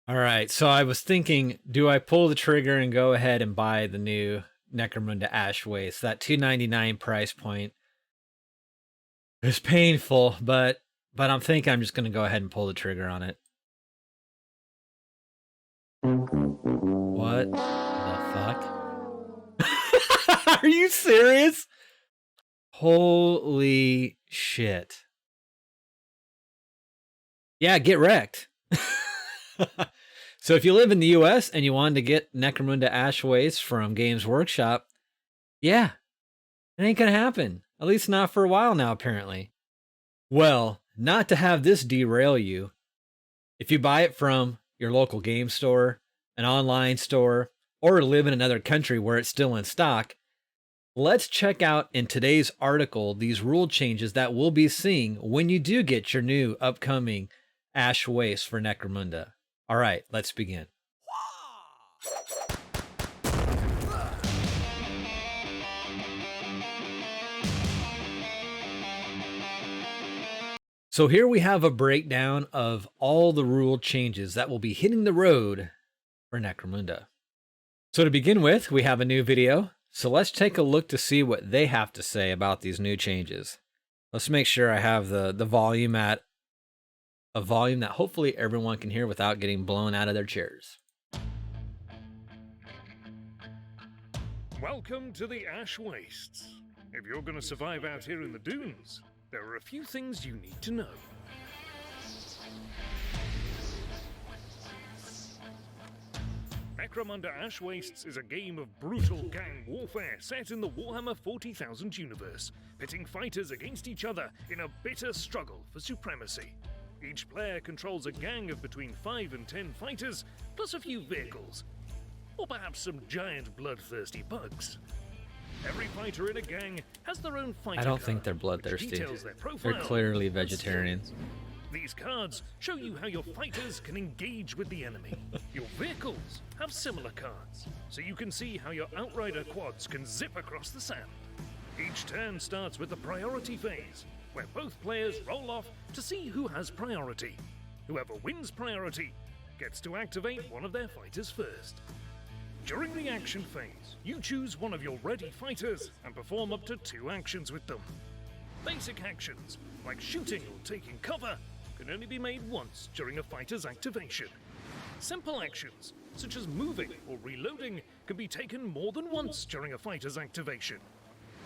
All right, so I was thinking, do I pull the trigger and go ahead and buy the new Necromunda Ash Waste? That 299 price point is painful, but I'm thinking I'm just going to go ahead and pull the trigger on it. What the fuck? Are you serious? Holy shit. Yeah, get wrecked. So if you live in the US and you wanted to get Necromunda Ash Waste from Games Workshop, yeah, it ain't gonna happen. At least not for a while now, apparently. Well, not to have this derail you, if you buy it from your local game store, an online store, or live in another country where it's still in stock, let's check out in today's article these rule changes that we'll be seeing when you do get your new upcoming Ash Waste for Necromunda. All right, let's begin. So here we have a breakdown of all the rule changes that will be hitting the road for Necromunda. So to begin with, we have a new video. So let's take a look to see what they have to say about these new changes. Let's make sure I have the volume at a volume that hopefully everyone can hear without getting blown out of their chairs. Welcome to the Ash Wastes. If you're going to survive out here in the dunes, there are a few things you need to know. Necromunda Ash Wastes is a game of brutal gang warfare set in the Warhammer 40,000 universe, pitting fighters against each other in a bitter struggle for supremacy. Each player controls a gang of between 5 and 10 fighters, plus a few vehicles, or perhaps some giant bloodthirsty bugs. Every fighter in a gang has their own fighter I don't card, think they're which bloodthirsty. details their profile They're clearly and vegetarians. skills. These cards show you how your fighters can engage with the enemy. Your vehicles have similar cards, so you can see how your Outrider quads can zip across the sand. Each turn starts with the priority phase, where both players roll off to see who has priority. Whoever wins priority gets to activate one of their fighters first. During the action phase, you choose one of your ready fighters and perform up to 2 actions with them. Basic actions, like shooting or taking cover, can only be made once during a fighter's activation. Simple actions, such as moving or reloading, can be taken more than once during a fighter's activation.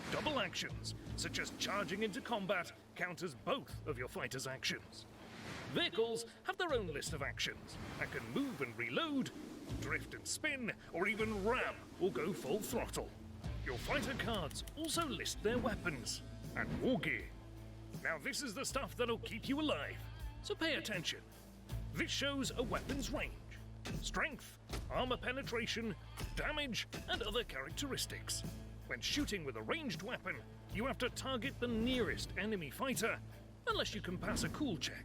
Double actions, such as charging into combat, count as both of your fighter's actions. Vehicles have their own list of actions and can move and reload, drift and spin, or even ram or go full throttle. Your fighter cards also list their weapons and war gear. Now this is the stuff that'll keep you alive, so pay attention. This shows a weapon's range, strength, armor penetration, damage, and other characteristics. When shooting with a ranged weapon, you have to target the nearest enemy fighter, unless you can pass a cool check.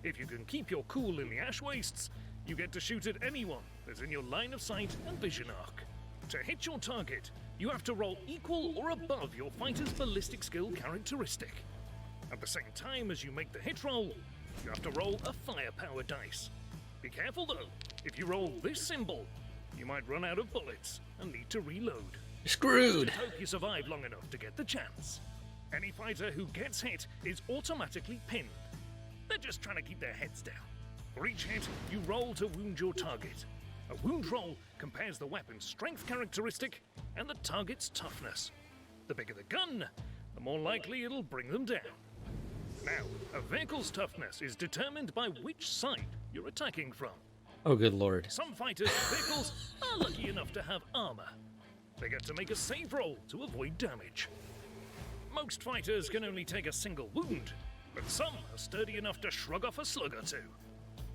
If you can keep your cool in the Ash Wastes, you get to shoot at anyone that's in your line of sight and vision arc. To hit your target, you have to roll equal or above your fighter's ballistic skill characteristic. At the same time as you make the hit roll, you have to roll a firepower dice. Be careful though, if you roll this symbol, you might run out of bullets and need to reload. Screwed. Just hope you survive long enough to get the chance. Any fighter who gets hit is automatically pinned. They're just trying to keep their heads down. For each hit, you roll to wound your target. A wound roll compares the weapon's strength characteristic and the target's toughness. The bigger the gun, the more likely it'll bring them down. Now, a vehicle's toughness is determined by which side you're attacking from. Oh, good lord. Some fighters' vehicles are lucky enough to have armor. They get to make a save roll to avoid damage. Most fighters can only take a single wound, but some are sturdy enough to shrug off a slug or two.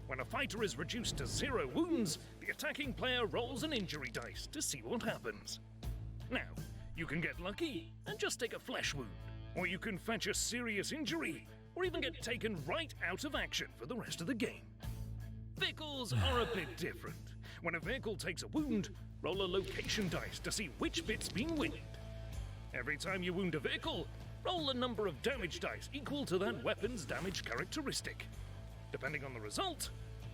When a fighter is reduced to 0 wounds, the attacking player rolls an injury dice to see what happens. Now, you can get lucky and just take a flesh wound, or you can fetch a serious injury, or even get taken right out of action for the rest of the game. Vehicles are a bit different. When a vehicle takes a wound, roll a location dice to see which bit's been winged. Every time you wound a vehicle, roll a number of damage dice equal to that weapon's damage characteristic. Depending on the result,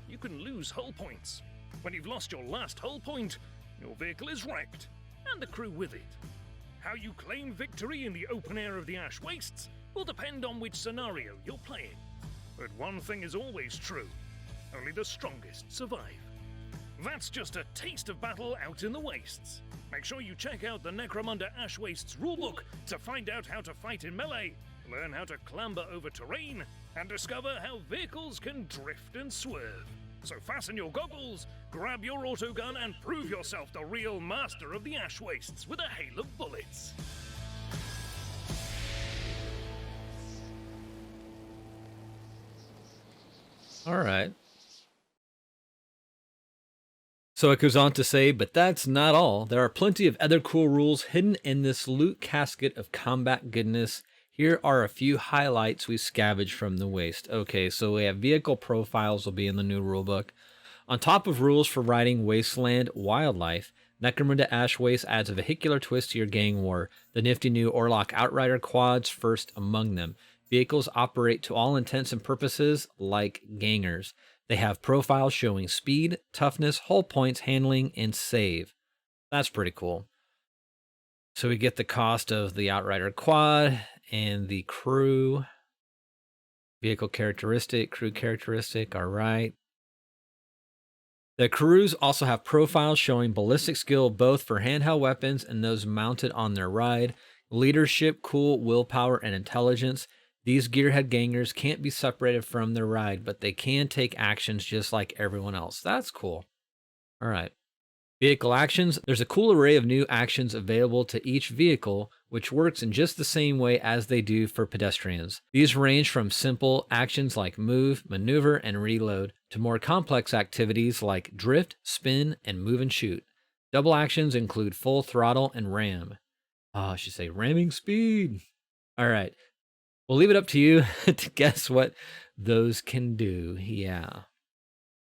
you can lose hull points. When you've lost your last hull point, your vehicle is wrecked, and the crew with it. How you claim victory in the open air of the Ash Wastes will depend on which scenario you're playing. But one thing is always true: only the strongest survive. That's just a taste of battle out in the wastes. Make sure you check out the Necromunda Ash Wastes rulebook to find out how to fight in melee, learn how to clamber over terrain, and discover how vehicles can drift and swerve. So fasten your goggles, grab your autogun, and prove yourself the real master of the Ash Wastes with a hail of bullets. All right. So it goes on to say, but that's not all. There are plenty of other cool rules hidden in this loot casket of combat goodness. Here are a few highlights we scavenged from the waste. Okay, so we have vehicle profiles will be in the new rulebook. On top of rules for riding wasteland wildlife, Necromunda Ash Waste adds a vehicular twist to your gang war. The nifty new Orlok Outrider quads first among them. Vehicles operate to all intents and purposes like gangers. They have profiles showing speed, toughness, hull points, handling, and save. That's pretty cool. So we get the cost of the Outrider quad and the crew. Vehicle characteristic, crew characteristic, all right. The crews also have profiles showing ballistic skill both for handheld weapons and those mounted on their ride. Leadership, cool, willpower, and intelligence. These gearhead gangers can't be separated from their ride, but they can take actions just like everyone else. That's cool. All right. Vehicle actions. There's a cool array of new actions available to each vehicle, which works in just the same way as they do for pedestrians. These range from simple actions like move, maneuver, and reload to more complex activities like drift, spin, and move and shoot. Double actions include full throttle and ram. I should say ramming speed. All right. We'll leave it up to you to guess what those can do. Yeah.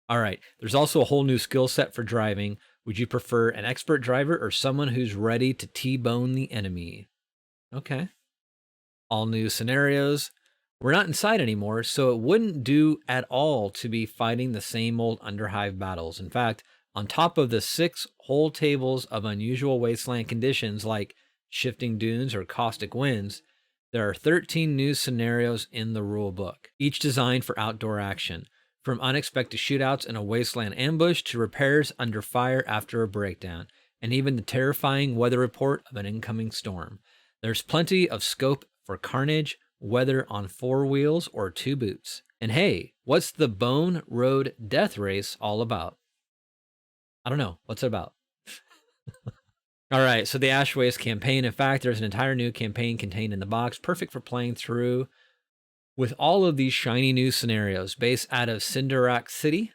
All right. There's also a whole new skill set for driving. Would you prefer an expert driver or someone who's ready to T-bone the enemy? Okay. All new scenarios. We're not inside anymore, so it wouldn't do at all to be fighting the same old Underhive battles. In fact, on top of the 6 whole tables of unusual wasteland conditions like shifting dunes or caustic winds, there are 13 new scenarios in the rulebook, each designed for outdoor action, from unexpected shootouts in a wasteland ambush to repairs under fire after a breakdown, and even the terrifying weather report of an incoming storm. There's plenty of scope for carnage, whether on 4 wheels or 2 boots. And hey, what's the Bone Road Death Race all about? I don't know. What's it about? All right, so the Ash Waste campaign. In fact, there's an entire new campaign contained in the box, perfect for playing through with all of these shiny new scenarios based out of Cinderak City,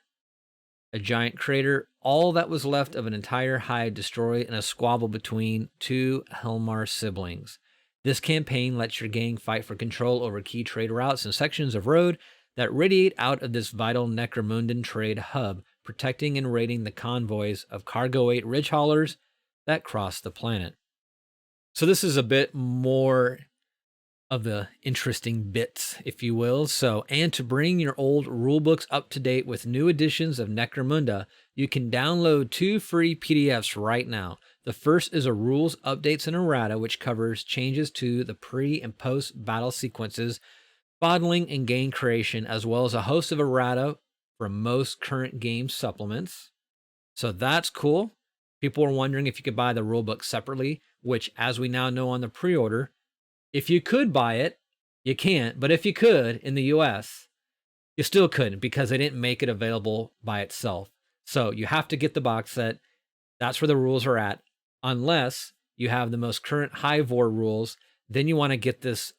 a giant crater, all that was left of an entire hive destroyed, and a squabble between 2 Helmar siblings. This campaign lets your gang fight for control over key trade routes and sections of road that radiate out of this vital Necromundan trade hub, protecting and raiding the convoys of cargo 8 ridge haulers that cross the planet. So this is a bit more of the interesting bits, if you will. So, and to bring your old rulebooks up to date with new editions of Necromunda, you can download 2 free PDFs right now. The first is a rules updates in Errata, which covers changes to the pre and post battle sequences, bottling and game creation, as well as a host of Errata from most current game supplements. So that's cool. People are wondering if you could buy the rulebook separately, which, as we now know on the pre-order, if you could buy it, you can't. But if you could, in the US, you still couldn't because they didn't make it available by itself. So you have to get the box set. That's where the rules are at. Unless you have the most current Hivor rules, then you want to get this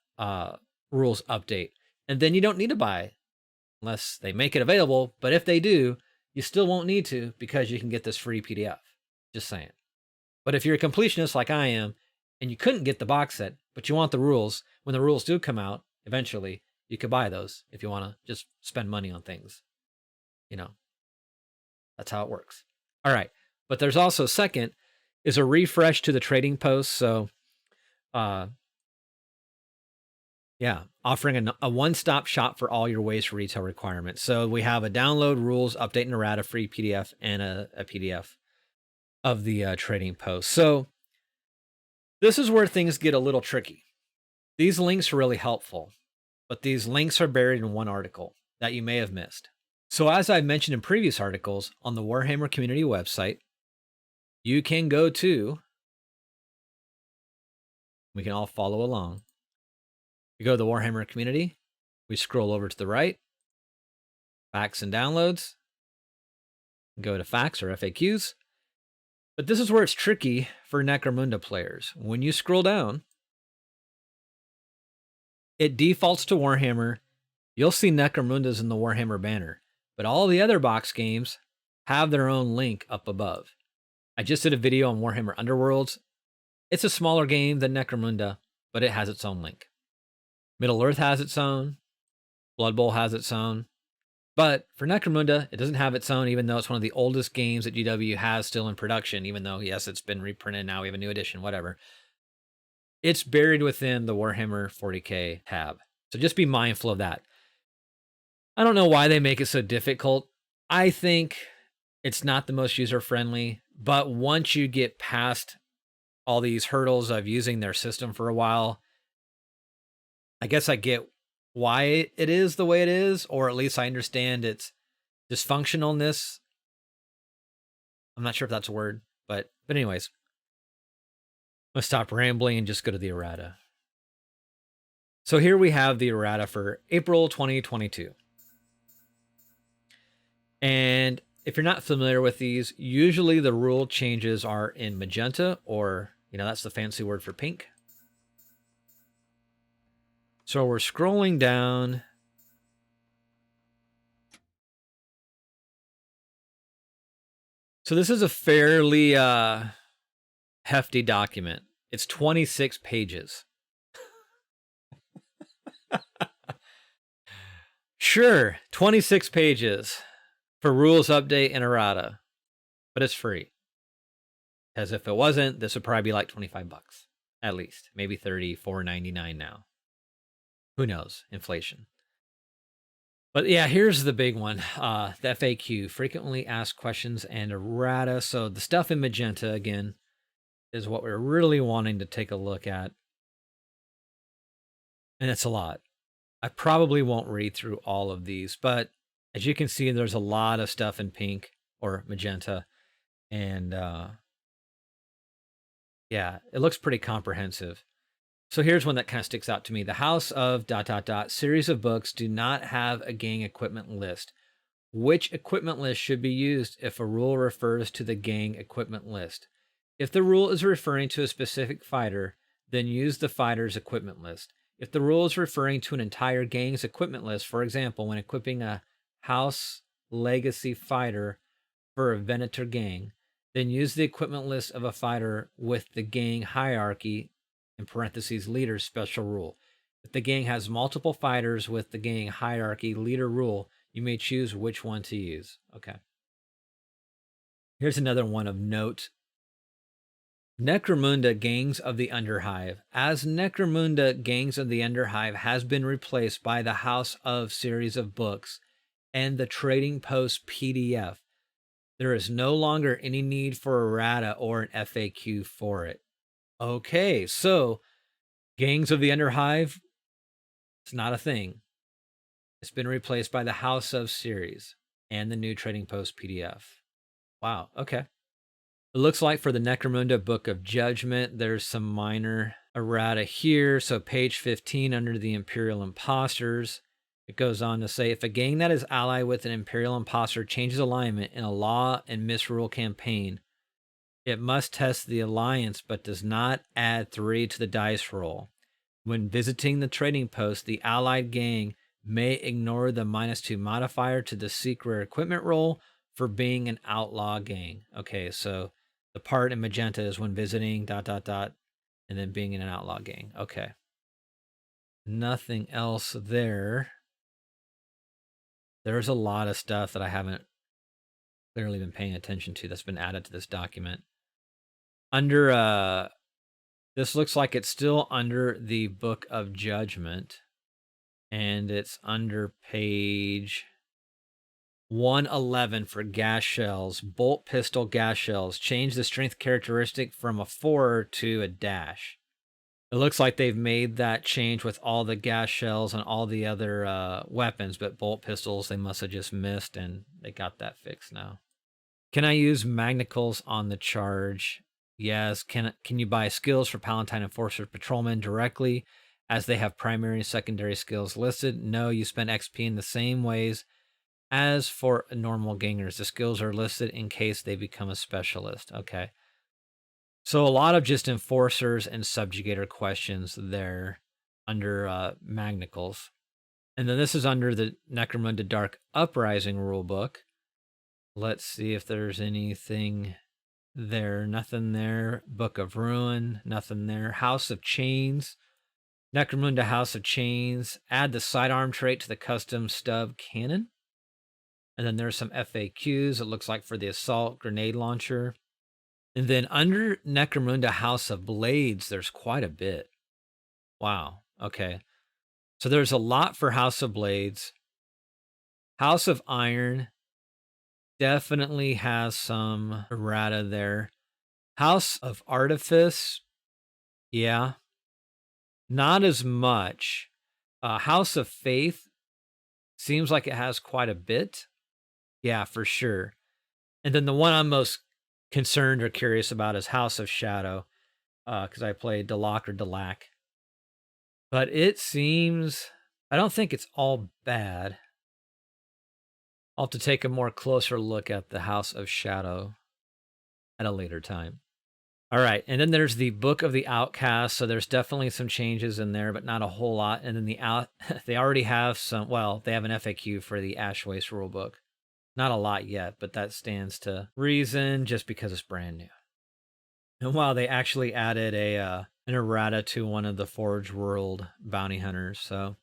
rules update. And then you don't need to buy it unless they make it available. But if they do, you still won't need to because you can get this free PDF. Just saying. But if you're a completionist like I am, and you couldn't get the box set, but you want the rules, when the rules do come out, eventually, you could buy those if you want to just spend money on things. You know, that's how it works. All right. But there's also, second, is a refresh to the trading post. So, yeah, offering a one-stop shop for all your waste retail requirements. So we have a download, rules, update, and errata free PDF and a PDF of the trading post. So this is where things get a little tricky. These links are really helpful, but these links are buried in one article that you may have missed. So as I've mentioned in previous articles on the Warhammer community website, you can go to, we can all follow along. We go to the Warhammer community, we scroll over to the right, facts and downloads, go to facts or FAQs. But this is where it's tricky for Necromunda players. When you scroll down, it defaults to Warhammer. You'll see Necromundas in the Warhammer banner, but all the other box games have their own link up above. I just did a video on Warhammer Underworlds. It's a smaller game than Necromunda, but it has its own link. Middle-earth has its own. Blood Bowl has its own. But for Necromunda, it doesn't have its own, even though it's one of the oldest games that GW has still in production, even though, yes, it's been reprinted, now we have a new edition, whatever. It's buried within the Warhammer 40K tab. So just be mindful of that. I don't know why they make it so difficult. I think it's not the most user-friendly, but once you get past all these hurdles of using their system for a while, I guess I get why it is the way it is, or at least I understand its dysfunctionalness. I'm not sure if that's a word, but anyways, I'm gonna stop rambling and just go to the errata. So here we have the errata for April 2022. And if you're not familiar with these, usually the rule changes are in magenta, or, that's the fancy word for pink. So we're scrolling down. So this is a fairly hefty document. It's 26 pages. Sure, 26 pages for rules update and errata, but it's free. Because if it wasn't, this would probably be like $25 at least, maybe $34.99 now. Who knows? Inflation. But yeah, here's the big one. The FAQ, frequently asked questions and errata. So the stuff in magenta, again, is what we're really wanting to take a look at. And it's a lot. I probably won't read through all of these, but as you can see, there's a lot of stuff in pink or magenta. And yeah, it looks pretty comprehensive. So here's one that kind of sticks out to me. The House of ... series of books do not have a gang equipment list. Which equipment list should be used if a rule refers to the gang equipment list? If the rule is referring to a specific fighter, then use the fighter's equipment list. If the rule is referring to an entire gang's equipment list, for example, when equipping a House Legacy fighter for a Venator gang, then use the equipment list of a fighter with the gang hierarchy in parentheses leader special rule. If the gang has multiple fighters with the gang hierarchy leader rule, you may choose which one to use. Okay. Here's another one of note. Necromunda Gangs of the Underhive. As Necromunda Gangs of the Underhive has been replaced by the House of series of books and the Trading Post PDF, there is no longer any need for errata or an FAQ for it. Okay, so Gangs of the Underhive, it's not a thing. It's been replaced by the House of series and the new Trading Post PDF. Wow, okay. It looks like for the Necromunda Book of Judgment, there's some minor errata here. So page 15 under the Imperial Imposters, it goes on to say, if a gang that is allied with an Imperial Imposter changes alignment in a law and misrule campaign, it must test the alliance but does not add 3 to the dice roll. When visiting the trading post, the allied gang may ignore the -2 modifier to the secret equipment roll for being an outlaw gang. Okay, so the part in magenta is when visiting ... and then being in an outlaw gang. Okay. Nothing else there. There's a lot of stuff that I haven't clearly been paying attention to that's been added to this document. Under this looks like it's still under the Book of Judgment. And it's under page 111 for gas shells. Bolt pistol gas shells. Change the strength characteristic from a 4 to a dash. It looks like they've made that change with all the gas shells and all the other weapons, but bolt pistols, they must have just missed, and they got that fixed now. Can I use magnicals on the charge? Yes. Can you buy skills for Palatine Enforcer Patrolman directly as they have primary and secondary skills listed? No, you spend XP in the same ways as for normal gangers. The skills are listed in case they become a specialist. Okay. So a lot of just enforcers and subjugator questions there under magnicals. And then this is under the Necromunda Dark Uprising rulebook. Let's see if there's anything there. Nothing there. Book of Ruin, nothing there. House of Chains, Necromunda House of Chains. Add the sidearm trait to the custom stub cannon. And then there's some FAQs, it looks like, for the assault grenade launcher. And then under Necromunda House of Blades, there's quite a bit. Wow. Okay. So there's a lot for House of Blades. House of Iron definitely has some errata there. House of Artifice, yeah. Not as much. House of Faith seems like it has quite a bit. Yeah, for sure. And then the one I'm most concerned or curious about is House of Shadow, because I played Delac or Delac. But it seems, I don't think it's all bad. I'll have to take a more closer look at the House of Shadow at a later time. All right, and then there's the Book of the Outcast, so there's definitely some changes in there, but not a whole lot. And then they already have some, well, they have an FAQ for the Ash Waste rulebook. Not a lot yet, but that stands to reason just because it's brand new. And wow, they actually added an errata to one of the Forge World bounty hunters. So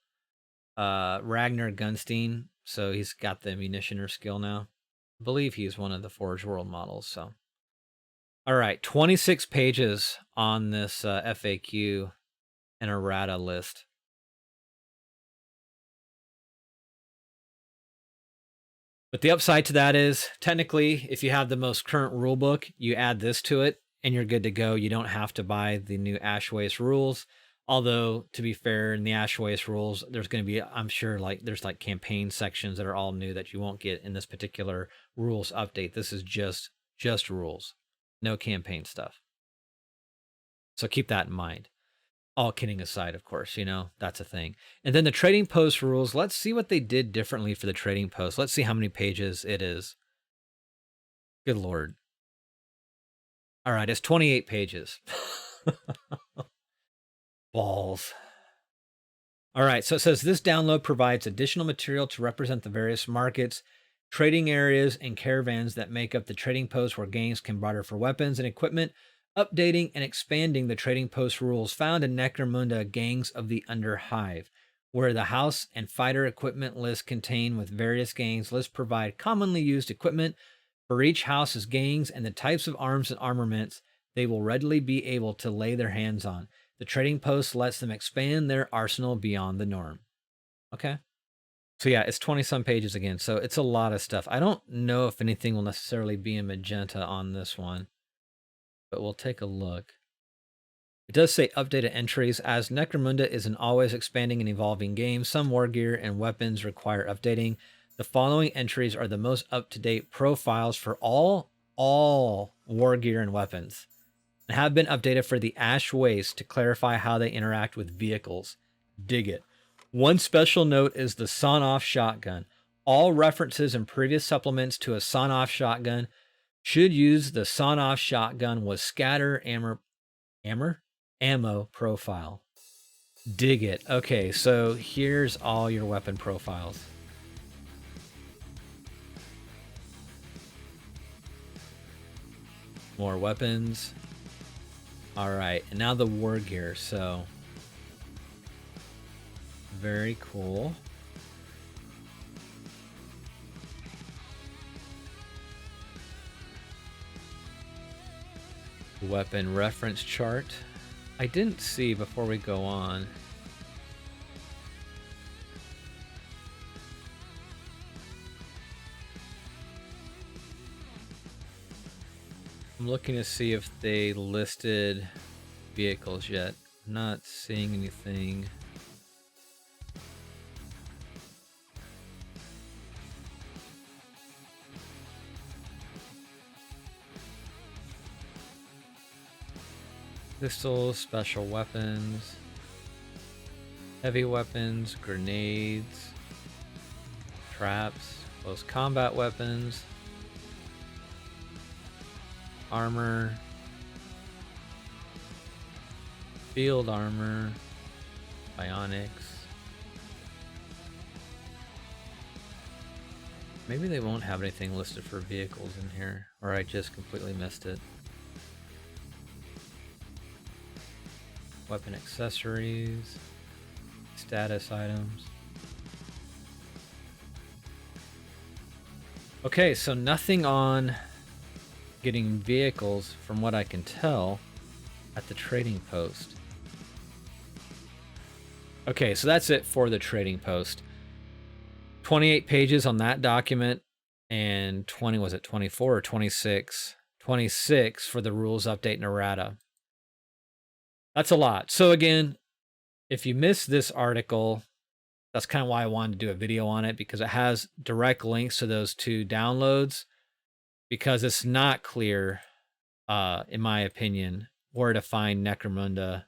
Ragnar Gunstein, so he's got the munitioner skill now. I believe he's one of the Forge World models. So all right, 26 pages on this FAQ and errata list. But the upside to that is, technically, if you have the most current rule book, you add this to it, and you're good to go. You don't have to buy the new Ash Waste rules. Although, to be fair, in the Ash Waste rules, there's going to be, I'm sure, there's campaign sections that are all new that you won't get in this particular rules update. This is just rules, no campaign stuff. So keep that in mind. All kidding aside, of course, that's a thing. And then the trading post rules, let's see what they did differently for the trading post. Let's see how many pages it is. Good Lord. All right, it's 28 pages. Balls. All right, so it says this download provides additional material to represent the various markets, trading areas, and caravans that make up the trading post where gangs can barter for weapons and equipment, updating and expanding the trading post rules found in Necromunda Gangs of the Underhive, where the house and fighter equipment lists contained with various gangs. Lists provide commonly used equipment for each house's gangs and the types of arms and armaments they will readily be able to lay their hands on. The trading post lets them expand their arsenal beyond the norm. Okay. So yeah, it's 20-some pages again, so it's a lot of stuff. I don't know if anything will necessarily be in magenta on this one, but we'll take a look. It does say updated entries. As Necromunda is an always expanding and evolving game, some war gear and weapons require updating. The following entries are the most up-to-date profiles for all war gear and weapons, and have been updated for the Ash Waste to clarify how they interact with vehicles. Dig it. One special note is the sawn-off shotgun. All references in previous supplements to a sawn-off shotgun should use the sawn-off shotgun with scatter ammo profile. Dig it. Okay, so here's all your weapon profiles. More weapons. All right, and now the war gear. So very cool. Weapon reference chart. I didn't see before we go on. I'm looking to see if they listed vehicles yet. I'm not seeing anything. Pistols, special weapons, heavy weapons, grenades, traps, close combat weapons, armor, field armor, bionics. Maybe they won't have anything listed for vehicles in here, or I just completely missed it. Weapon accessories, status items. Okay, so nothing on getting vehicles from what I can tell at the trading post. Okay, so that's it for the trading post. 28 pages on that document and 24 or 26? 26 for the rules update in Errata. That's a lot. So again, if you missed this article, that's kind of why I wanted to do a video on it, because it has direct links to those two downloads, because it's not clear, in my opinion, where to find Necromunda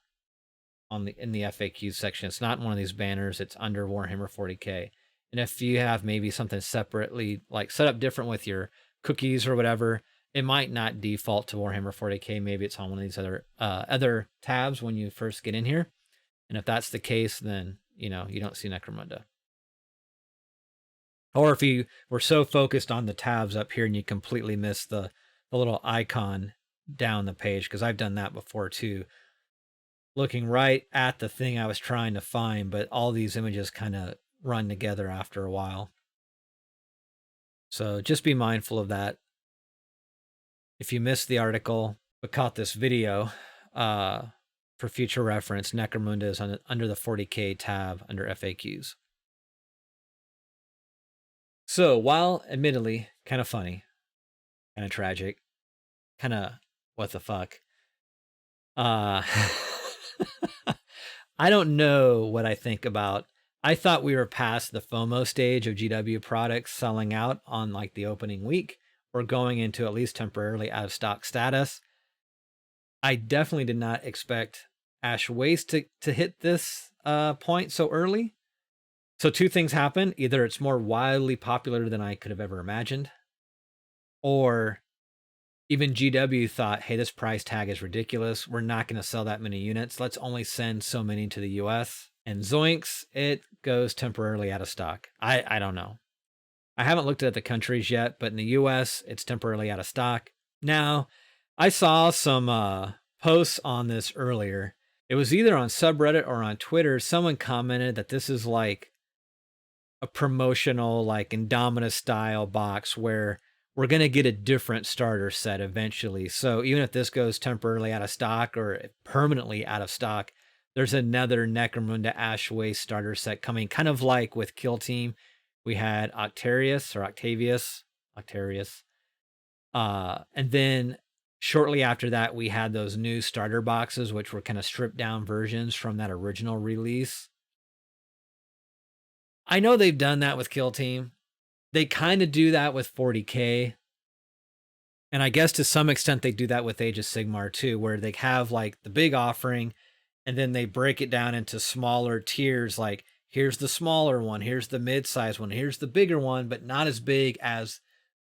in the FAQ section. It's not in one of these banners. It's under Warhammer 40K. And if you have maybe something separately, like set up different with your cookies or whatever, it might not default to Warhammer 40K. Maybe it's on one of these other tabs when you first get in here. And if that's the case, then you don't see Necromunda. Or if you were so focused on the tabs up here and you completely miss the little icon down the page, because I've done that before too, looking right at the thing I was trying to find, but all these images kind of run together after a while. So just be mindful of that. If you missed the article but caught this video, for future reference, Necromunda is under the 40K tab under FAQs. So while admittedly kind of funny, kind of tragic, kind of what the fuck, I don't know what I think about. I thought we were past the FOMO stage of GW products selling out on like the opening week, or going into at least temporarily out of stock status. I definitely did not expect Ash Waste to hit this point so early. So two things happen. Either it's more wildly popular than I could have ever imagined, or even GW thought, hey, this price tag is ridiculous. We're not going to sell that many units. Let's only send so many to the US. And zoinks, it goes temporarily out of stock. I don't know. I haven't looked at the countries yet, but in the US, it's temporarily out of stock. Now, I saw some posts on this earlier. It was either on subreddit or on Twitter. Someone commented that this is like a promotional, like Indominus style box where we're going to get a different starter set eventually. So even if this goes temporarily out of stock or permanently out of stock, there's another Necromunda Ash Waste starter set coming, kind of like with Kill Team. We had Octarius. And then shortly after that, we had those new starter boxes, which were kind of stripped down versions from that original release. I know they've done that with Kill Team. They kind of do that with 40K. And I guess to some extent they do that with Age of Sigmar too, where they have like the big offering and then they break it down into smaller tiers. Like here's the smaller one, here's the mid-size one, here's the bigger one, but not as big as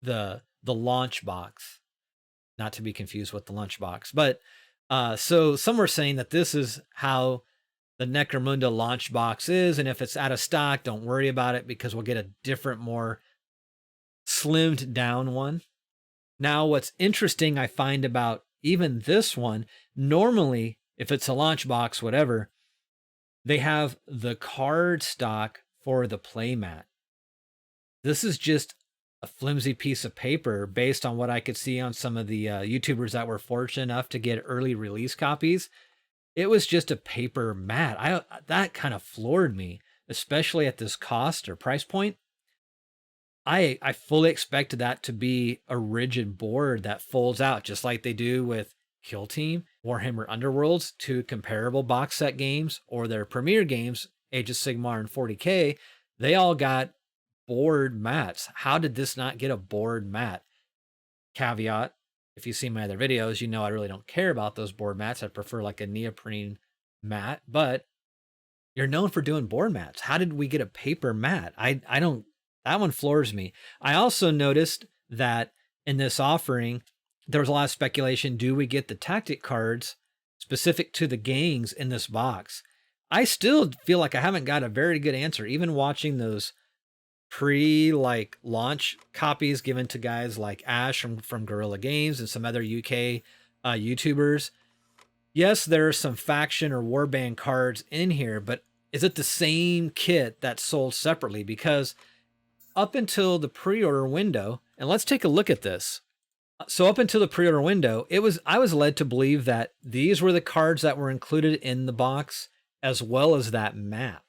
the launch box. Not to be confused with the lunch box. But so some were saying that this is how the Necromunda launch box is, and if it's out of stock, don't worry about it because we'll get a different, more slimmed down one. Now, what's interesting I find about even this one, normally, if it's a launch box, whatever, they have the card stock for the playmat. This is just a flimsy piece of paper based on what I could see on some of the YouTubers that were fortunate enough to get early release copies. It was just a paper mat. That kind of floored me, especially at this cost or price point. I fully expected that to be a rigid board that folds out, just like they do with Kill Team, Warhammer Underworlds, two comparable box set games, or their premier games, Age of Sigmar and 40K. They all got board mats. How did this not get a board mat? Caveat, if you see my other videos, you know I really don't care about those board mats. I prefer like a neoprene mat, but you're known for doing board mats. How did we get a paper mat? I don't, that one floors me. I also noticed that in this offering, there was a lot of speculation. Do we get the tactic cards specific to the gangs in this box? I still feel like I haven't got a very good answer, even watching those launch copies given to guys like Ash from Guerrilla Games and some other UK YouTubers. Yes, there are some faction or warband cards in here, but is it the same kit that's sold separately? Because up until the pre-order window, and let's take a look at this. So up until the pre-order window, I was led to believe that these were the cards that were included in the box, as well as that map.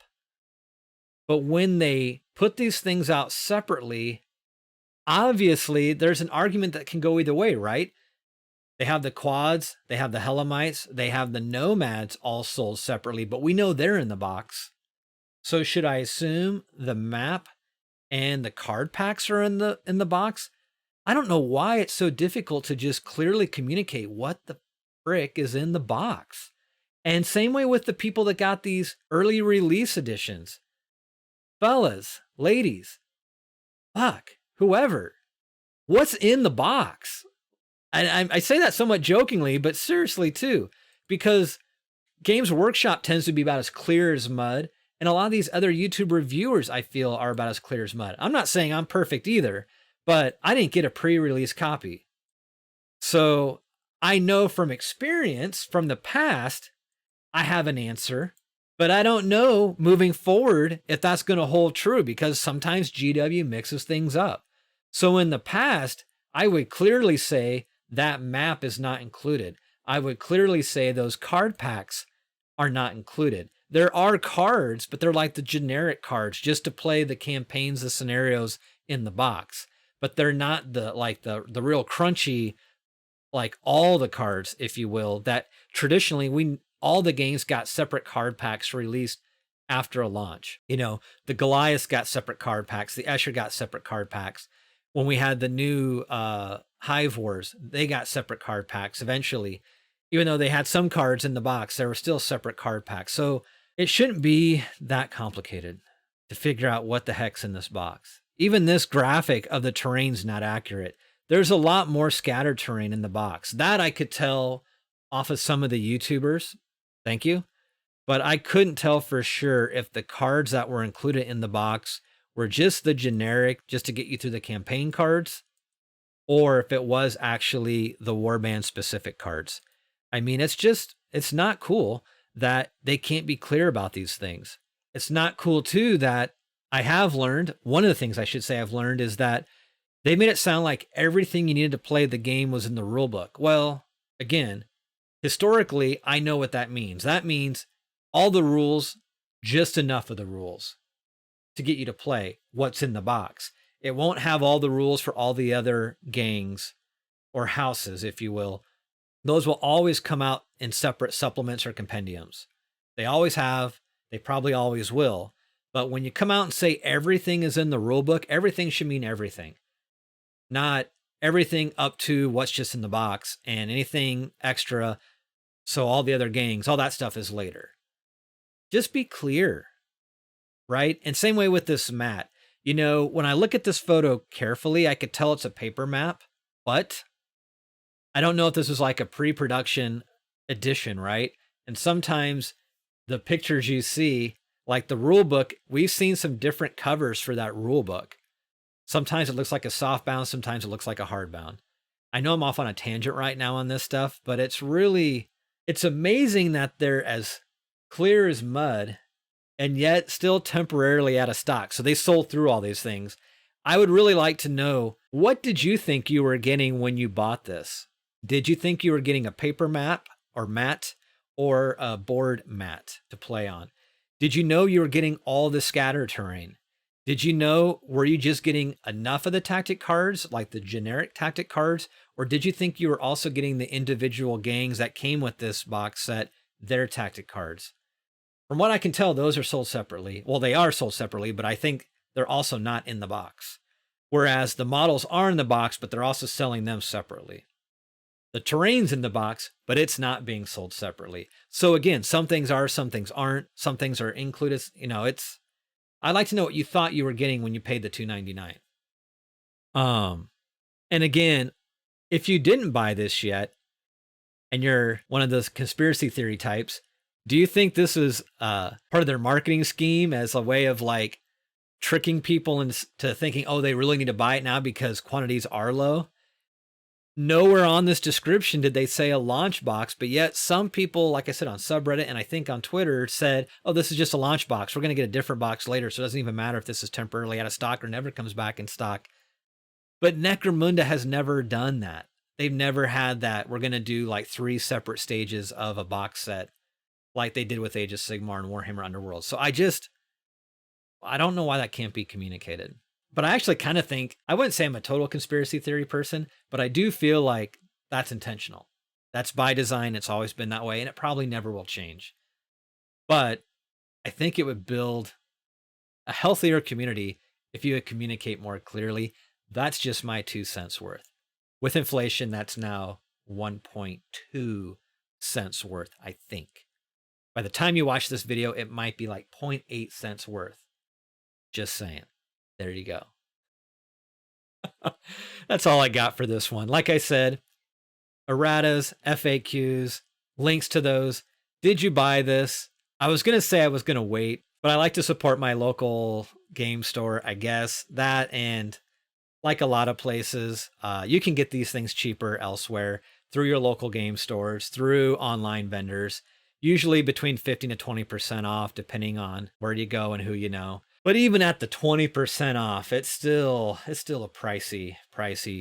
But when they put these things out separately, obviously there's an argument that can go either way, right? They have the quads, they have the Helamites, they have the nomads all sold separately, but we know they're in the box. So should I assume the map and the card packs are in the box? I don't know why it's so difficult to just clearly communicate what the frick is in the box. And same way with the people that got these early release editions. Fellas, ladies, fuck, whoever, what's in the box? And I say that somewhat jokingly, but seriously too, because Games Workshop tends to be about as clear as mud. And a lot of these other YouTube reviewers, I feel, are about as clear as mud. I'm not saying I'm perfect either, but I didn't get a pre-release copy. So I know from experience from the past, I have an answer, but I don't know moving forward if that's going to hold true, because sometimes GW mixes things up. So in the past, I would clearly say that map is not included. I would clearly say those card packs are not included. There are cards, but they're like the generic cards just to play the campaigns, the scenarios in the box. But they're not the real crunchy, like all the cards, if you will, that traditionally all the games got separate card packs released after a launch. You know, the Goliath got separate card packs, the Escher got separate card packs. When we had the new Hive Wars, they got separate card packs eventually. Even though they had some cards in the box, there were still separate card packs. So it shouldn't be that complicated to figure out what the heck's in this box. Even this graphic of the terrain's not accurate. There's a lot more scattered terrain in the box. That I could tell off of some of the YouTubers. Thank you. But I couldn't tell for sure if the cards that were included in the box were just the generic, just to get you through the campaign cards, or if it was actually the warband specific cards. I mean, it's not cool that they can't be clear about these things. It's not cool too that I have learned, one of the things I should say I've learned is that they made it sound like everything you needed to play the game was in the rule book. Well, again, historically, I know what that means. That means all the rules, just enough of the rules to get you to play what's in the box. It won't have all the rules for all the other gangs or houses, if you will. Those will always come out in separate supplements or compendiums. They always have, they probably always will. But when you come out and say everything is in the rule book, everything should mean everything. Not everything up to what's just in the box and anything extra. So all the other gangs, all that stuff is later. Just be clear, right? And same way with this mat. You know, when I look at this photo carefully, I could tell it's a paper map, but I don't know if this is like a pre-production edition, right? And sometimes the pictures you see, like the rule book, we've seen some different covers for that rule book. Sometimes it looks like a softbound, sometimes it looks like a hardbound. I know I'm off on a tangent right now on this stuff, but it's amazing that they're as clear as mud and yet still temporarily out of stock. So they sold through all these things. I would really like to know, what did you think you were getting when you bought this? Did you think you were getting a paper map or mat or a board mat to play on? Did you know you were getting all the scatter terrain? Did you know, were you just getting enough of the tactic cards, like the generic tactic cards, or did you think you were also getting the individual gangs that came with this box set, their tactic cards? From what I can tell, those are sold separately. Well, they are sold separately, but I think they're also not in the box. Whereas the models are in the box, but they're also selling them separately. The terrain's in the box, but it's not being sold separately. So again, some things are, some things aren't, some things are included. You know, I'd like to know what you thought you were getting when you paid the $2.99. And again, if you didn't buy this yet, and you're one of those conspiracy theory types, do you think this is part of their marketing scheme as a way of like tricking people into thinking, oh, they really need to buy it now because quantities are low? Nowhere on this description did they say a launch box, but yet some people, like I said, on subreddit and I think on Twitter said, oh, this is just a launch box. We're going to get a different box later, so it doesn't even matter if this is temporarily out of stock or never comes back in stock. But Necromunda has never done that. They've never had that. We're going to do like 3 separate stages of a box set like they did with Age of Sigmar and Warhammer Underworld. So I don't know why that can't be communicated. But I actually kind of think, I wouldn't say I'm a total conspiracy theory person, but I do feel like that's intentional. That's by design. It's always been that way, and it probably never will change. But I think it would build a healthier community if you would communicate more clearly. That's just my 2 cents worth. With inflation, that's now 1.2 cents worth, I think. By the time you watch this video, it might be like 0.8 cents worth. Just saying. There you go. That's all I got for this one. Like I said, erratas, FAQs, links to those. Did you buy this? I was going to say I was going to wait, but I like to support my local game store, I guess. That, and like a lot of places, you can get these things cheaper elsewhere through your local game stores, through online vendors, usually between 15 to 20% off, depending on where you go and who you know. But even at the 20% off, it's still a pricey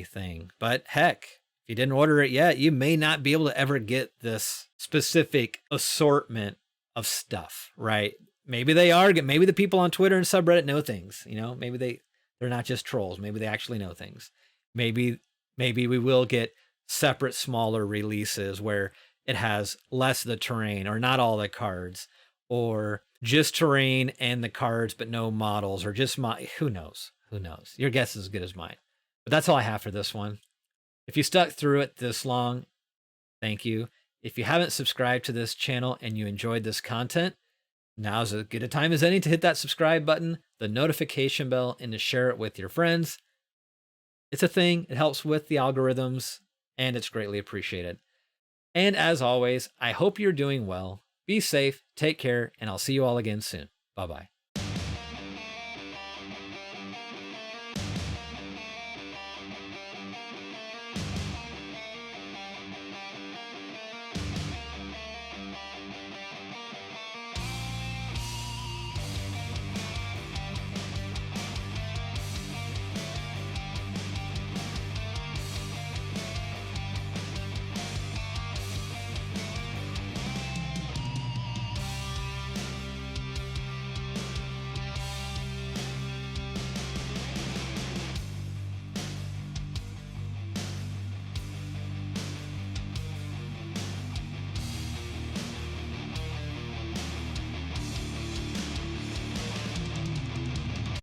thing. But heck, if you didn't order it yet, you may not be able to ever get this specific assortment of stuff, right? Maybe they are. Maybe the people on Twitter and subreddit know things, you know, maybe they're not just trolls. Maybe they actually know things. Maybe we will get separate, smaller releases where it has less of the terrain or not all the cards, or just terrain and the cards, but no models, or just who knows? Who knows? Your guess is as good as mine. But that's all I have for this one. If you stuck through it this long, thank you. If you haven't subscribed to this channel and you enjoyed this content, now's as good a time as any to hit that subscribe button, the notification bell, and to share it with your friends. It's a thing. It helps with the algorithms, and it's greatly appreciated. And as always, I hope you're doing well. Be safe, take care, and I'll see you all again soon. Bye-bye.